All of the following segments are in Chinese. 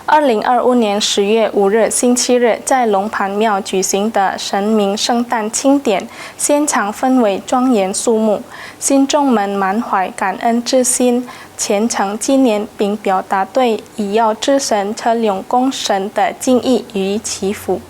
2025年10月5日星期日，在龙盘庙举行的神明圣诞庆典，现场氛围庄严肃穆，信众们满怀感恩之心，虔诚纪念并表达对以耀之神车龙公神的敬意与祈福。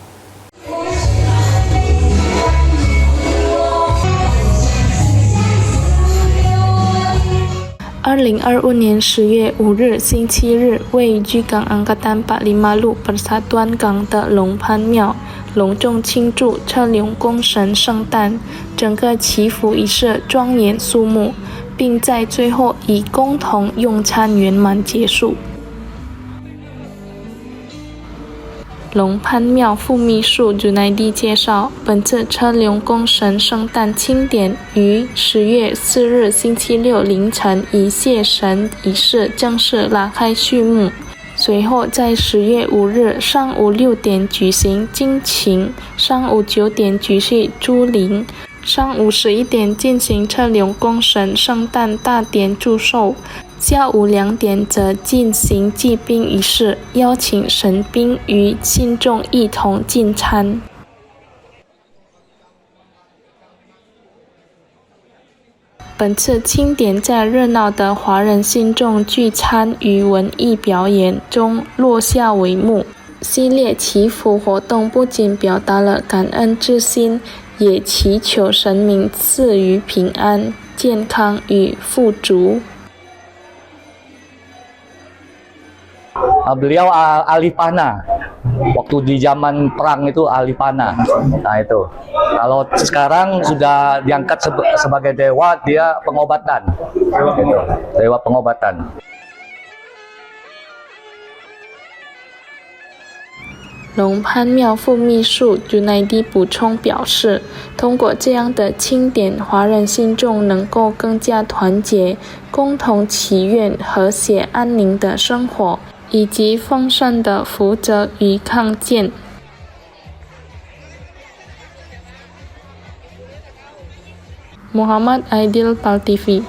2025年10月5日星期日，位于居港Angkatan 45路 Persatuan Gang 的龙盘庙隆重庆祝车龙公神圣诞，整个祈福仪式庄严肃穆，并在最后以共同用餐圆满结束。龙盘庙副秘书Junaidi介绍，本次车龙公神圣诞庆典于10月4日星期六凌晨以谢神仪式正式拉开序幕，随后在10月5日上午6点举行敬请，上午9点举行祝灵，上午11点进行车龙公神圣诞大典祝寿，下午2点则进行祭宾仪式，邀请神兵与信众一同进餐。本次庆典在热闹的华人信众聚餐与文艺表演中落下帷幕。系列祈福活动不仅表达了感恩之心，也祈求神明赐予平安、健康与富足。Beliau ahli panah. Waktu di zaman perang itu ahli panah. Nah itu. Kalau sekarang sudah diangkat sebagai dewa, dia pengobatan. Gitu. Dewa pengobatan. 龙盘庙副秘书Junaidi补充表示，通过这样的庆典，华人信众能够更加团结，共同祈愿和谐安宁的生活，以及丰盛的福泽与康健。Muhammad Aidil, PAL TV。